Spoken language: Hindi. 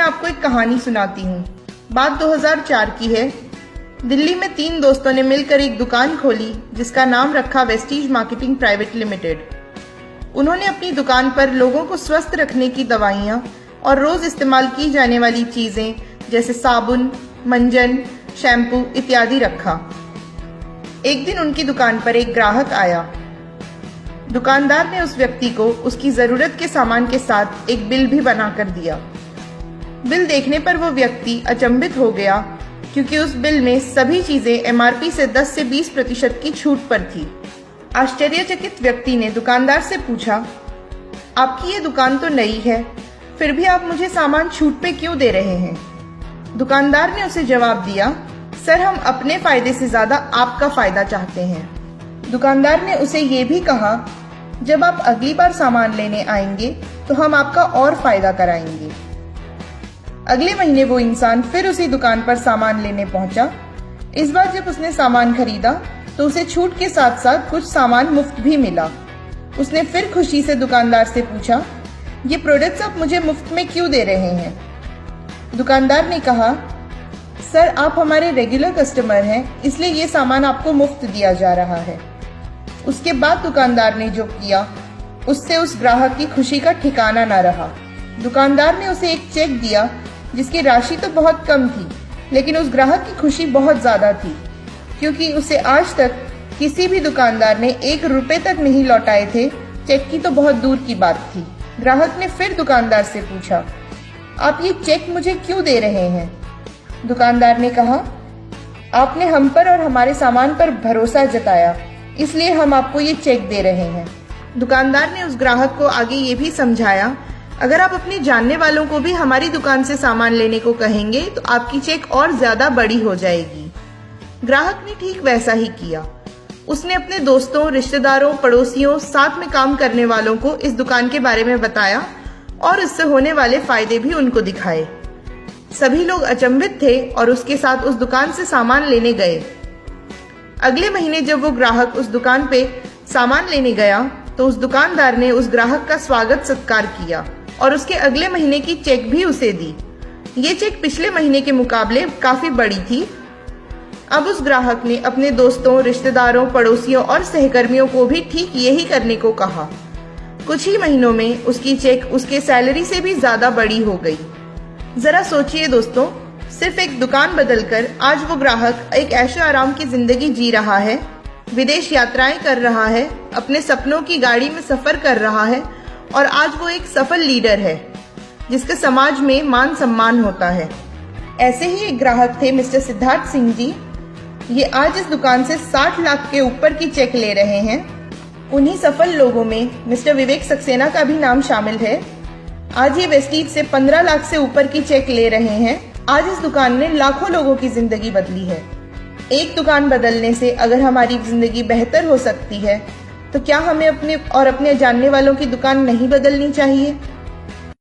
आपको एक कहानी सुनाती हूँ। बात 2004 की है। दिल्ली में 3 दोस्तों ने मिलकर एक दुकान खोली जिसका नाम रखा वेस्टीज मार्केटिंग प्राइवेट लिमिटेड। उन्होंने अपनी दुकान पर लोगों को स्वस्थ रखने की दवाइयाँ और रोज इस्तेमाल की जाने वाली चीजें जैसे साबुन, मंजन, शैम्पू इत्यादि रखा। एक दिन उनकी दुकान पर एक ग्राहक आया। दुकानदार ने उस व्यक्ति को उसकी जरूरत के सामान के साथ एक बिल भी बनाकर दिया। बिल देखने पर वो व्यक्ति अचंभित हो गया क्योंकि उस बिल में सभी चीजें एमआरपी से 10 से 20% की छूट पर थी। आश्चर्यचकित व्यक्ति ने दुकानदार से पूछा, आपकी ये दुकान तो नई है, फिर भी आप मुझे सामान छूट पे क्यों दे रहे हैं? दुकानदार ने उसे जवाब दिया, सर हम अपने फायदे से ज्यादा आपका फायदा चाहते हैं। दुकानदार ने उसे ये भी कहा, जब आप अगली बार सामान लेने आएंगे तो हम आपका और फायदा कराएंगे। अगले महीने वो इंसान फिर उसी दुकान पर सामान लेने पहुंचा। इस बार जब उसने सामान खरीदा तो उसे छूट के साथ साथ कुछ सामान मुफ्त भी मिला। उसने फिर खुशी से दुकानदार से पूछा, ये प्रोडक्ट्स आप मुझे मुफ्त में क्यों दे रहे हैं? दुकानदार ने कहा, सर आप हमारे रेगुलर कस्टमर हैं, इसलिए ये सामान आपको मुफ्त दिया जा रहा है। उसके बाद दुकानदार ने जो किया उससे उस ग्राहक की खुशी का ठिकाना न रहा। दुकानदार ने उसे एक चेक दिया जिसकी राशि तो बहुत कम थी, लेकिन उस ग्राहक की खुशी बहुत ज्यादा थी क्योंकि उसे आज तक किसी भी दुकानदार ने 1 रुपए तक नहीं लौटाए थे। चेक की तो बहुत दूर की बात थी। ग्राहक ने फिर दुकानदार से पूछा, आप ये चेक मुझे क्यों दे रहे हैं? दुकानदार ने कहा, आपने हम पर और हमारे सामान पर भरोसा जताया, इसलिए हम आपको ये चेक दे रहे हैं। दुकानदार ने उस ग्राहक को आगे ये भी समझाया, अगर आप अपने जानने वालों को भी हमारी दुकान से सामान लेने को कहेंगे तो आपकी चेक और ज्यादा बड़ी हो जाएगी। ग्राहक ने ठीक वैसा ही किया। उसने अपने दोस्तों, रिश्तेदारों, पड़ोसियों, साथ में काम करने वालों को इस दुकान के बारे में बताया और इससे होने वाले फायदे भी उनको दिखाए। सभी लोग अचंभित थे और उसके साथ उस दुकान से सामान लेने गए। अगले महीने जब वो ग्राहक उस दुकान पे सामान लेने गया तो उस दुकानदार ने उस ग्राहक का स्वागत सत्कार किया और उसके अगले महीने की चेक भी उसे दी। ये चेक पिछले महीने के मुकाबले काफी बड़ी थी। अब उस ग्राहक ने अपने दोस्तों, रिश्तेदारों, पड़ोसियों और सहकर्मियों को भी ठीक यही करने को कहा। कुछ ही महीनों में उसकी चेक उसके सैलरी से भी ज्यादा बड़ी हो गई। जरा सोचिए दोस्तों, सिर्फ एक दुकान बदलकर आज वो ग्राहक एक ऐशो आराम की जिंदगी जी रहा है, विदेश यात्राएं कर रहा है, अपने सपनों की गाड़ी में सफर कर रहा है और आज वो एक सफल लीडर है जिसका समाज में मान सम्मान होता है। ऐसे ही एक ग्राहक थे मिस्टर सिद्धार्थ सिंह जी। ये आज इस दुकान से 60 लाख के ऊपर की चेक ले रहे हैं। उन्हीं सफल लोगों में मिस्टर विवेक सक्सेना का भी नाम शामिल है। आज ये वेस्टीज से 15 लाख से ऊपर की चेक ले रहे हैं। आज इस दुकान ने लाखों लोगों की जिंदगी बदली है। एक दुकान बदलने से अगर हमारी जिंदगी बेहतर हो सकती है तो क्या हमें अपने जानने वालों की दुकान नहीं बदलनी चाहिए?